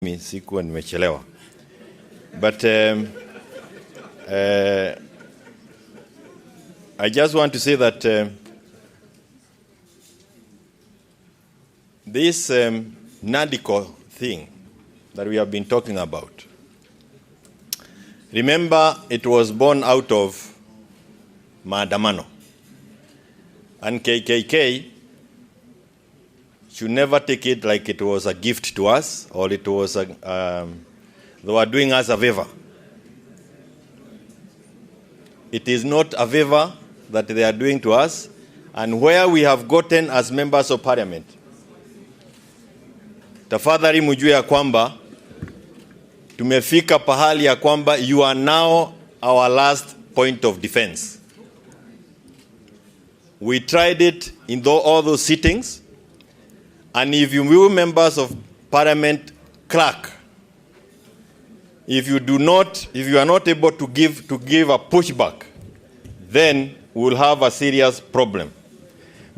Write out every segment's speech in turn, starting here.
Sikuwa nimechelewa. But I just want to say that this NADICO thing that we have been talking about, remember it was born out of maandamano, and KKK should never take it like it was a gift to us or it was they were doing us a favor. It is not a favor that they are doing to us, and where we have gotten as members of parliament, tafadhali mjue ya kwamba tumefika pahali ya kwamba you are now our last point of defense. We tried it in all those sittings, and if you members of parliament crack, if you are not able to give a pushback, then we will have a serious problem.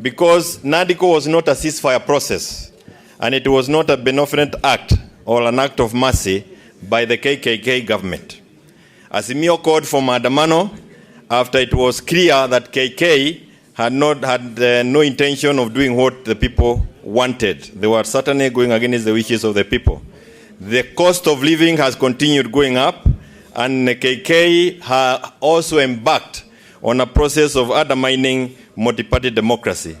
Because NADICO was not a ceasefire process, and it was not a benevolent act or an act of mercy by the KKK government. Azimio called for maandamano after it was clear that KK had no intention of doing what the people wanted. They were certainly going against the wishes of the people. The cost of living has continued going up, and the KK has also embarked on a process of undermining multi-party democracy.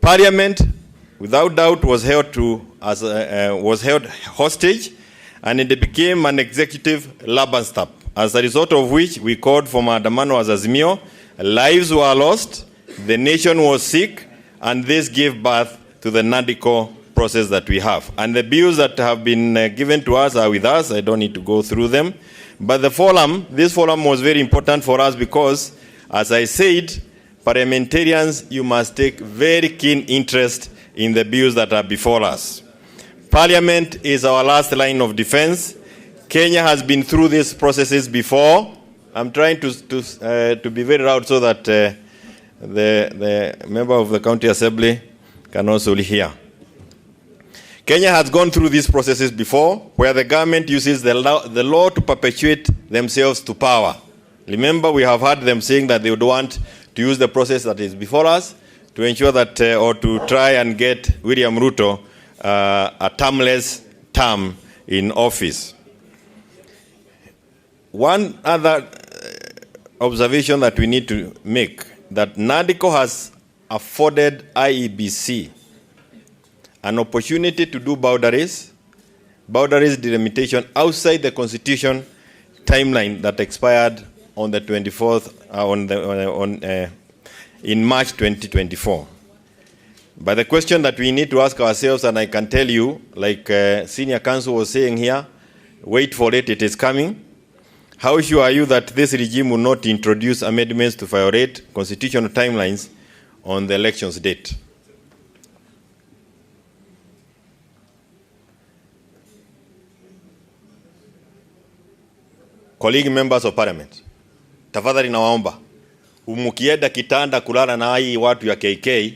Parliament, without doubt, was held hostage, and it became an executive rubber stamp. As a result of which, we called for maandamano as Azimio. Lives were lost, the nation was sick, and this gave birth to the NADICO process that we have. And the bills that have been given to us are with us. I don't need to go through them. But this forum was very important for us because, as I said, parliamentarians, you must take very keen interest in the bills that are before us. Parliament is our last line of defense. Kenya has been through these processes before. I'm trying to be very loud so that the member of the county assembly can also hear. Kenya has gone through these processes before, where the government uses the law to perpetuate themselves to power. Remember, we have heard them saying that they would want to use the process that is before us to ensure that, or to try and get William Ruto a termless term in office. One other observation that we need to make, that NADICO has afforded IEBC an opportunity to do boundaries delimitation outside the constitution timeline that expired on the 24th in March 2024. But the question that we need to ask ourselves, and I can tell you, like senior counsel was saying here, wait for it, it is coming. How sure are you that this regime will not introduce amendments to violate constitutional timelines on the elections date? Colleague members of parliament, tafadhali nawaomba, umukienda kitanda kulala na hii watu ya KK,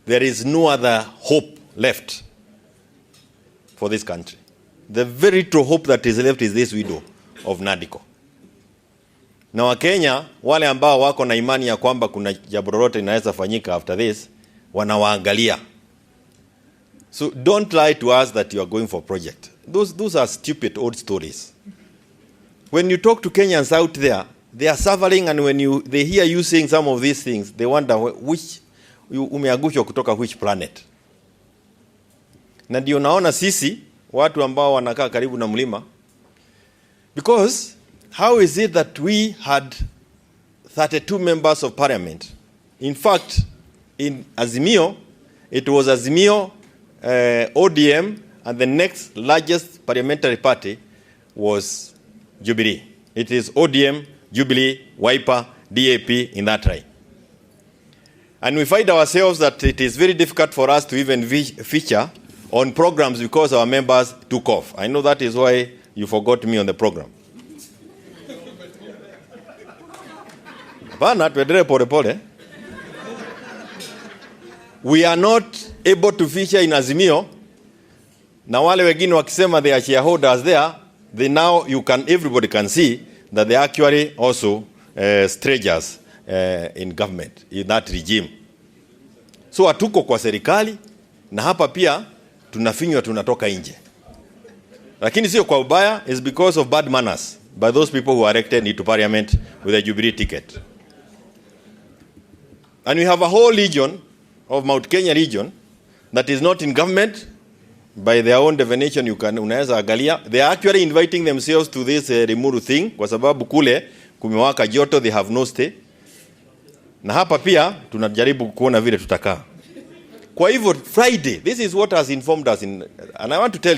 there is no other hope left for this country. The very true hope that is left is this widow of NADICO. Na Wakenya wale ambao wako na imani ya kwamba kuna jambo lolote linaweza fanyika after this, wanawaangalia. So don't lie to us that you are going for project. Those are stupid old stories. When you talk to Kenyans out there, they are suffering, and when they hear you saying some of these things, they wonder which umeagushwa kutoka which planet. Na ndio naona sisi watu ambao wanakaa karibu na mlima, because how is it that we had 32 members of parliament? In fact, in Azimio, it was Azimio, ODM, and the next largest parliamentary party was Jubilee. It is ODM, Jubilee, Wiper, DAP in that right. And we find ourselves that it is very difficult for us to even feature on programs because our members took off. I know that is why you forgot me on the program. We are not able to feature in Azimio Na wale wengine wakisema they are shareholders there, everybody can see that they are actually also strangers in government, in that regime. So hatuko kwa serikali, na hapa pia tunafinywa, tunatoka nje. Lakini sio kwa ubaya, is because of bad manners by those people who are elected into parliament with a Jubilee ticket. And we have a whole region of Mount Kenya region that is not in government by their own definition. Unaweza angalia, they are actually inviting themselves to this Limuru thing kwa sababu kule kumewaka joto, they have no stay. Na hapa pia tunajaribu kuona vile tutakaa. Kwa hivyo Friday, this is what has informed us and I want to tell you